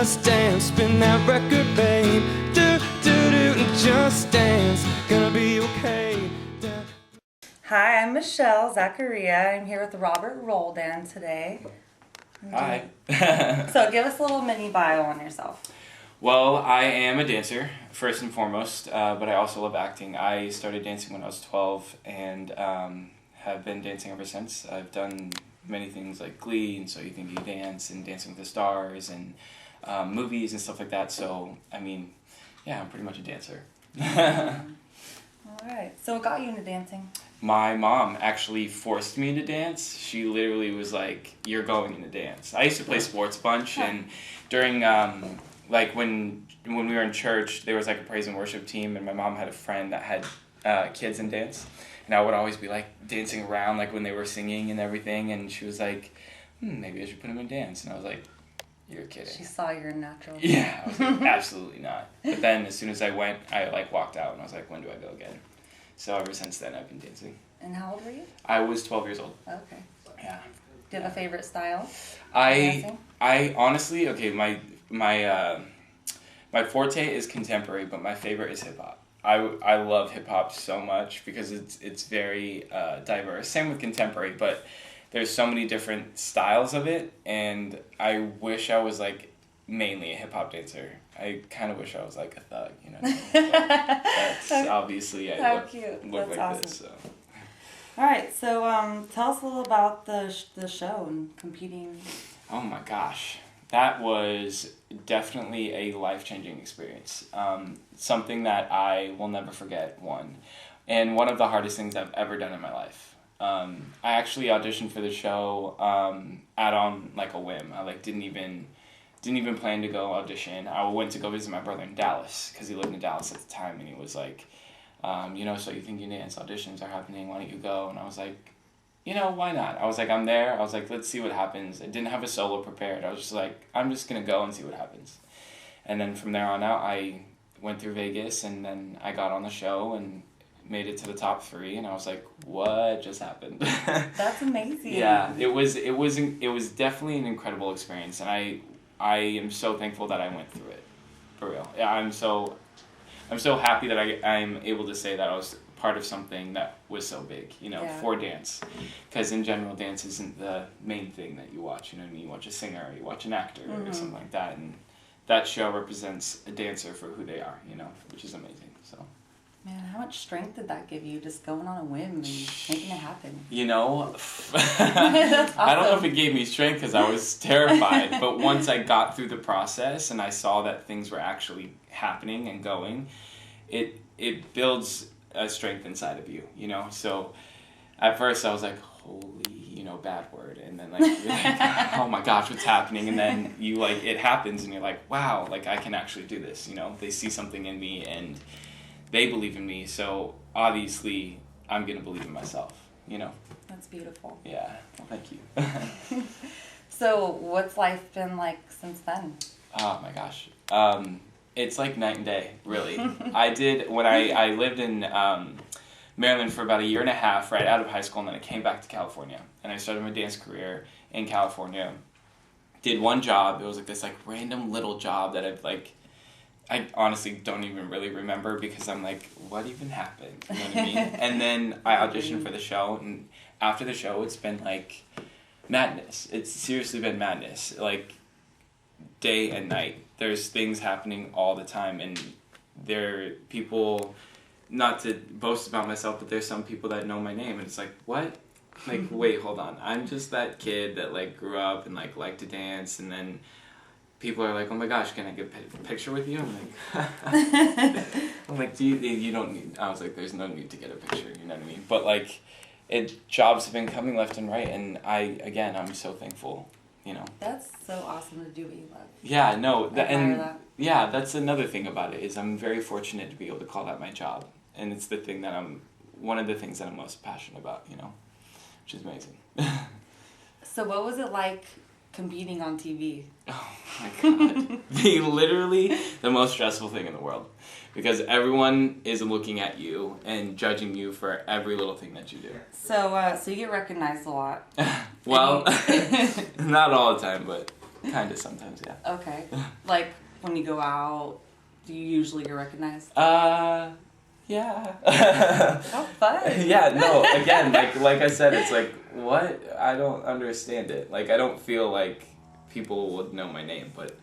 just dance, spin that record, babe. Do, do, do, just dance, gonna be okay. Hi, I'm Michelle Zachariah. I'm here with Robert Roldan today. Hi. So give us a little mini bio on yourself. Well, I am a dancer, first and foremost, but I also love acting. I started dancing when I was 12 and have been dancing ever since. I've done many things like Glee and So You Think You Dance and Dancing with the Stars and movies and stuff like that. So, I mean, yeah, I'm pretty much a dancer. All right. So what got you into dancing? My mom actually forced me to dance. She literally was like, "You're going into dance." I used to play sports a bunch, and during like when we were in church, there was like a praise and worship team, and my mom had a friend that had kids in dance, and I would always be like dancing around like when they were singing and everything, and she was like, "Maybe I should put them in dance," and I was like, "You're kidding." She saw your natural. Yeah, I was like, absolutely not. But then as soon as I went, I like walked out, and I was like, "When do I go again?" So ever since then, I've been dancing. And how old were you? I was 12 years old. Okay. Yeah. Do you have a favorite style? I honestly, okay, my forte is contemporary, but my favorite is hip hop. I love hip hop so much because it's very diverse. Same with contemporary, but there's so many different styles of it, and I wish I was like mainly a hip hop dancer. I kind of wish I was like a thug, you know. That's obviously I look That's like awesome. this. So. All right. So tell us a little about the show and competing. Oh my gosh, that was definitely a life-changing experience. Something that I will never forget. And one of the hardest things I've ever done in my life. I actually auditioned for the show out on like a whim. I like didn't even plan to go audition. I went to go visit my brother in Dallas because he lived in Dallas at the time, and he was like, So You Think You Dance auditions are happening, why don't you go? And I was like, why not? I was like, I'm there. I was like, let's see what happens. I didn't have a solo prepared. I was just like, I'm just going to go and see what happens. And then from there on out, I went through Vegas, and then I got on the show and made it to the top 3, and I was like, what just happened? That's amazing. Yeah, it was definitely an incredible experience, and I am so thankful that I went through it, for real. Yeah, I'm so happy that I'm able to say that I was part of something that was so big, for dance. Because in general, dance isn't the main thing that you watch, you know what I mean? You watch a singer, or you watch an actor, or something like that, and that show represents a dancer for who they are, which is amazing, so. Man, how much strength did that give you, just going on a whim and making it happen? That's awesome. I don't know if it gave me strength because I was terrified, but once I got through the process and I saw that things were actually happening and going, it builds a strength inside of you, So at first I was like, holy, bad word, and then you're like, oh my gosh, what's happening? And then it happens and you're like, wow, I can actually do this, They see something in me and they believe in me, so obviously I'm going to believe in myself, That's beautiful. Yeah, well, thank you. So what's life been like since then? Oh my gosh. It's like night and day, really. I lived in Maryland for about a year and a half right out of high school, and then I came back to California, and I started my dance career in California. Did one job. It was this random little job that I honestly don't even really remember because I'm like, what even happened? You know what I mean? And then I auditioned for the show, and after the show, it's been madness. It's seriously been madness. Day and night. There's things happening all the time, and there are people, not to boast about myself, but there's some people that know my name, and it's like, what? Wait, hold on. I'm just that kid that grew up and liked to dance, and then people are like, oh my gosh, can I get a picture with you? I'm like, you don't need, I was like, there's no need to get a picture, you know what I mean? But jobs have been coming left and right, and I'm so thankful, That's so awesome to do what you love. Yeah, no, that. Yeah, that's another thing about it, is I'm very fortunate to be able to call that my job, and it's one of the things that I'm most passionate about, which is amazing. So what was it like competing on TV? Oh my god. Literally the most stressful thing in the world. Because everyone is looking at you and judging you for every little thing that you do. So you get recognized a lot. Well, not all the time, but Kind of sometimes, yeah. Okay. Like when you go out, do you usually get recognized? Yeah. How fun. Yeah, no, again, like I said, it's like, what? I don't understand it. Like, I don't feel like people would know my name, but...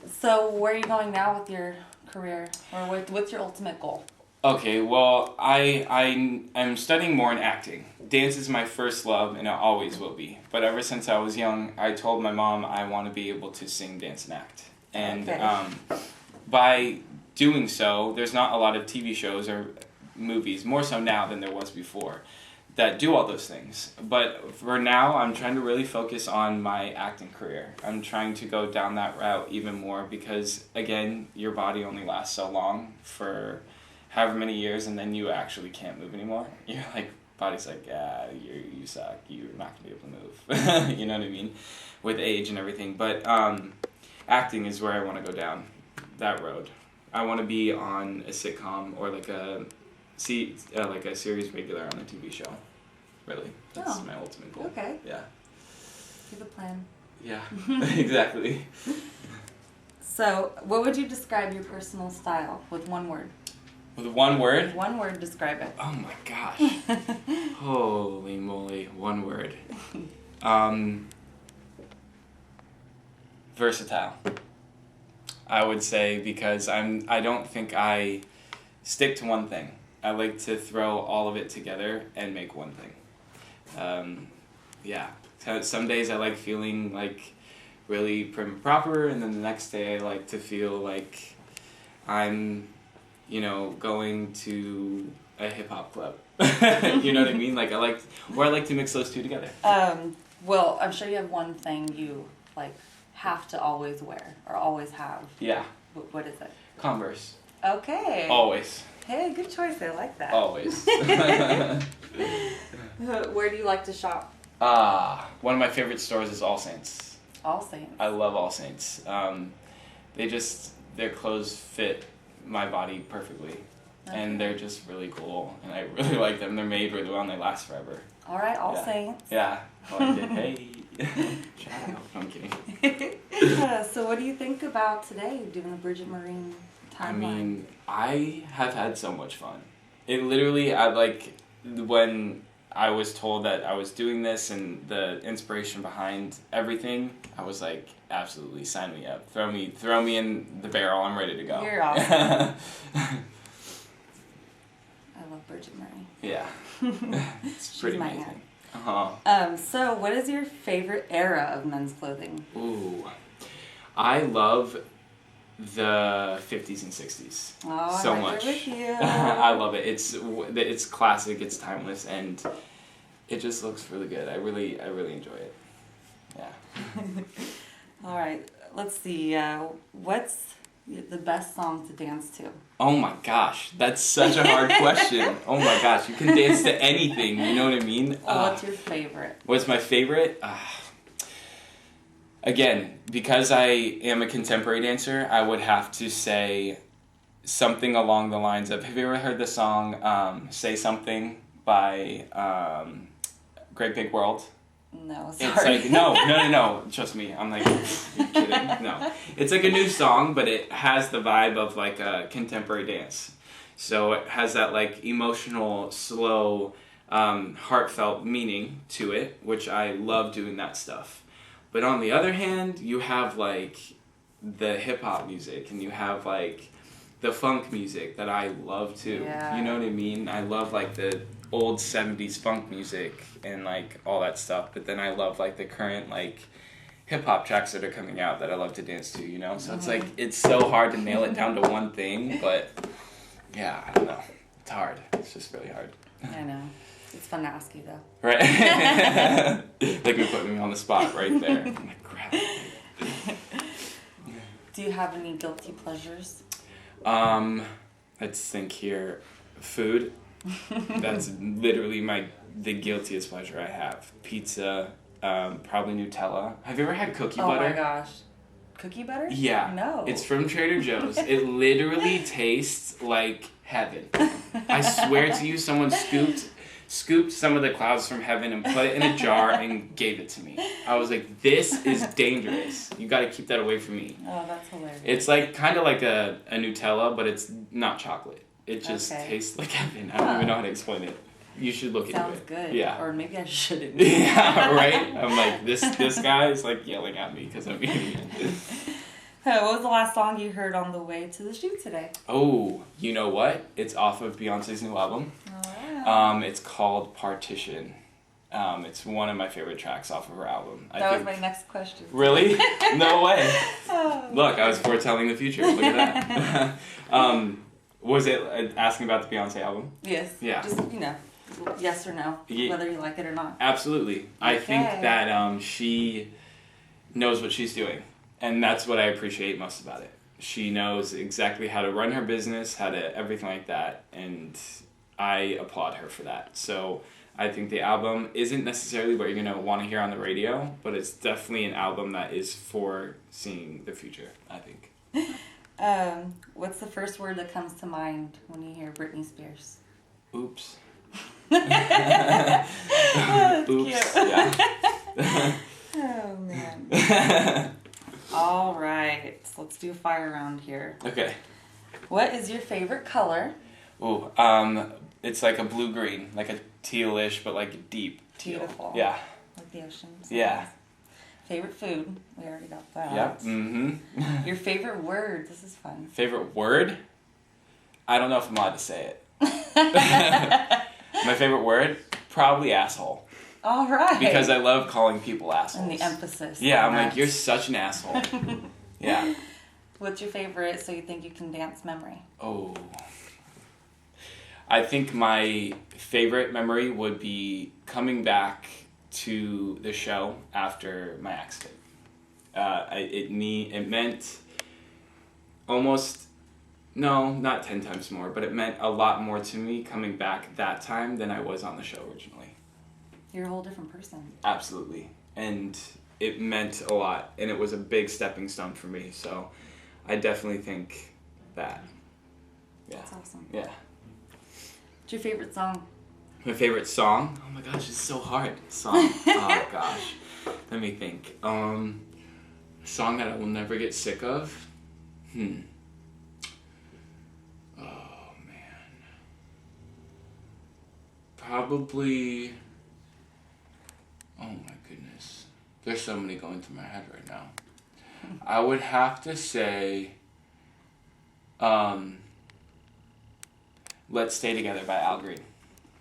So where are you going now with your career? Or what's your ultimate goal? Okay, well, I'm studying more in acting. Dance is my first love, and it always will be. But ever since I was young, I told my mom I want to be able to sing, dance, and act. And Okay. by doing so, there's not a lot of TV shows or movies, more so now than there was before, that do all those things. But for now, I'm trying to really focus on my acting career. I'm trying to go down that route even more because, again, your body only lasts so long for however many years, and then you actually can't move anymore. You're like, body's like, yeah, you suck. You're not gonna be able to move. You know what I mean? With age and everything. But acting is where I want to go down that road. I want to be on a sitcom or like a series regular on a TV show. Really, that's Oh, my ultimate goal. Okay. Yeah. Keep a plan. Yeah. Exactly. So what would you describe your personal style with one word? With one word. One word, describe it. Oh my gosh. Holy moly, one word. Versatile. I would say because I don't think I stick to one thing. I like to throw all of it together and make one thing. Yeah. So some days I like feeling like really prim and proper, and then the next day I like to feel like I'm, going to a hip hop club. You know what I mean? Like I like to mix those two together. Well, I'm sure you have one thing you have to always wear or always have. Yeah. What is it? Converse. Okay. Always. Hey, good choice. I like that. Always. Where do you like to shop? One of my favorite stores is All Saints. All Saints. I love All Saints. Their clothes fit my body perfectly. Okay. And they're just really cool. And I really like them. They're made really well and they last forever. All right, All Yeah. Saints. Yeah. I like it. Hey. Shout out. No, I'm kidding. So what do you think about today doing the Bridget Marine timeline? I mean, I have had so much fun. It literally, when I was told that I was doing this and the inspiration behind everything, I was like, absolutely, sign me up. Throw me in the barrel. I'm ready to go. You're awesome. I love Bridget Murray. Yeah. It's She's pretty my amazing. aunt. Uh-huh. So what is your favorite era of men's clothing? Ooh. I love the 50s and 60s. Oh, so I'm right much. there with you. I love it. It's classic, it's timeless, and it just looks really good. I really enjoy it. Yeah. All right, let's see. What's the best song to dance to? Oh my gosh, that's such a hard question. Oh my gosh, you can dance to anything, you know what I mean? What's your favorite? What's my favorite? Again, because I am a contemporary dancer, I would have to say something along the lines of, have you ever heard the song Say Something by Great Big World? No, It's sorry. like, no, trust me, I'm like, you're kidding, no. It's like a new song, but it has the vibe of like a contemporary dance. So it has that like emotional, slow, heartfelt meaning to it, which I love doing that stuff. But on the other hand, you have like the hip hop music and you have like the funk music that I love too. Yeah. You know what I mean? I love like the old 70s funk music and like all that stuff, but then I love like the current like hip hop tracks that are coming out that I love to dance to, you know? So it's like, it's so hard to nail it down to one thing, but yeah, I don't know. It's hard. It's just really hard. I know. It's fun to ask you though. Right? Like you're putting me on the spot right there. I'm like, crap. Do you have any guilty pleasures? Let's think here. Food. That's literally the guiltiest pleasure I have. Pizza, probably Nutella. Have you ever had cookie butter? Oh my gosh. Cookie butter? Yeah. No. It's from Trader Joe's. It literally tastes like heaven. I swear to you, someone scooped scooped some of the clouds from heaven and put it in a jar and gave it to me. I was like, this is dangerous. You got to keep that away from me. Oh, that's hilarious. It's like kind of like a Nutella, but it's not chocolate. It just tastes like heaven. I don't even know how to explain it. You should look into it. Sounds good. Yeah. Or maybe I shouldn't. Yeah, right? I'm like, this guy is like yelling at me because I'm eating it. What was the last song you heard on the way to the shoot today? Oh, you know what? It's off of Beyonce's new album. Oh, wow. It's called Partition. It's one of my favorite tracks off of her album. That was my next question. Really? No way. Oh. Look, I was foretelling the future. Look at that. Was it asking about the Beyonce album? Yes. Yeah. Just, yes or no, Yeah. whether you like it or not. Absolutely. I think Okay. that she knows what she's doing. And that's what I appreciate most about it. She knows exactly how to run her business, how to everything like that. And I applaud her for that. So I think the album isn't necessarily what you're going to want to hear on the radio, but it's definitely an album that is for seeing the future, I think. What's the first word that comes to mind when you hear Britney Spears? Oops. That's Oops. cute. Yeah. Oh, man. All right. So let's do a fire round here. Okay. What is your favorite color? Ooh, it's like a blue-green, like a tealish, but like deep teal. Beautiful. Yeah. Like the ocean. Yeah. Favorite food? We already got that. Yep. Mm-hmm. Your favorite word? This is fun. Favorite word? I don't know if I'm allowed to say it. My favorite word? Probably asshole. All right. Because I love calling people assholes. And the emphasis. Yeah, on I'm like, that. you're such an asshole. Yeah. What's your favorite so you think you can dance memory? Oh. I think my favorite memory would be coming back to the show after my accident. It meant almost, no, not 10 times more, but it meant a lot more to me coming back that time than I was on the show originally. You're a whole different person. Absolutely. And it meant a lot, and it was a big stepping stone for me, so I definitely think that. Yeah. That's awesome. Yeah. What's your favorite song? My favorite song? Oh my gosh, it's so hard. Song. Oh gosh. Let me think. A song that I will never get sick of? Oh man. Probably. Oh my goodness. There's so many going through my head right now. I would have to say Let's Stay Together by Al Green.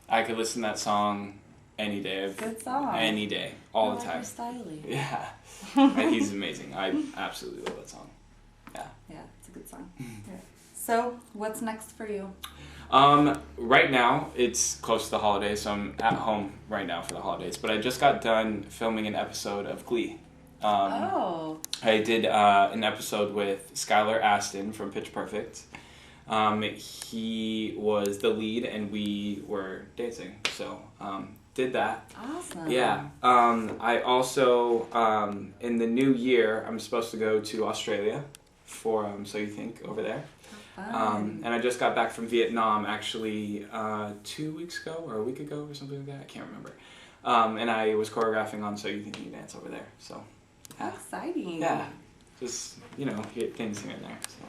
I could listen to that song any day. Good song. Any day. All I the like time. your styling. Yeah. And he's amazing. I absolutely love that song. Yeah. Yeah, it's a good song. Yeah. So, what's next for you? Right now, it's close to the holidays, so I'm at home right now for the holidays. But I just got done filming an episode of Glee. Oh. I did an episode with Skylar Astin from Pitch Perfect. He was the lead, and we were dancing. So, did that. Awesome. Yeah. I also, in the new year, I'm supposed to go to Australia for So You Think over there. Fun. And I just got back from Vietnam actually 2 weeks ago or a week ago or something like that. I can't remember. And I was choreographing on So You Think You Can Dance over there. So, How exciting. yeah. Just, hit things here and there. So.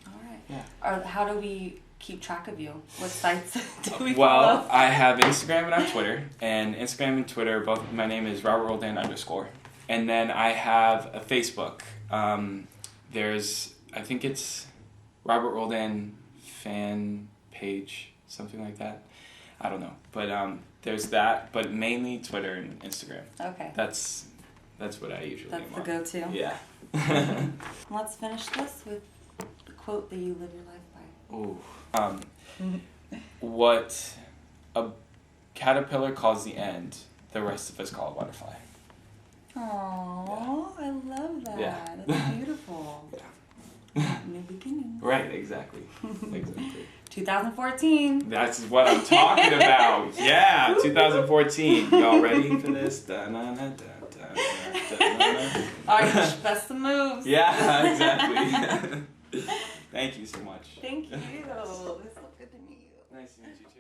All right. Yeah. How do we keep track of you? What sites do we Well, follow? I have Instagram and I have Twitter. And Instagram and Twitter, both, my name is Robert Roldan _. And then I have a Facebook. I think it's Robert Roldan fan page, something like that. I don't know. But there's that, but mainly Twitter and Instagram. Okay. That's what I usually That's am the on. go-to. Yeah. Let's finish this with the quote that you live your life by. Ooh. What a caterpillar calls the end, the rest of us call a butterfly. Aww, I love that. Yeah. That's beautiful. Yeah. New beginning. Right, exactly. Exactly. 2014. That's what I'm talking about. Yeah, 2014. Y'all ready for this? Alright, best of moves. Yeah, exactly. Thank you so much. Thank you. It's so good to meet you. Nice to meet you too.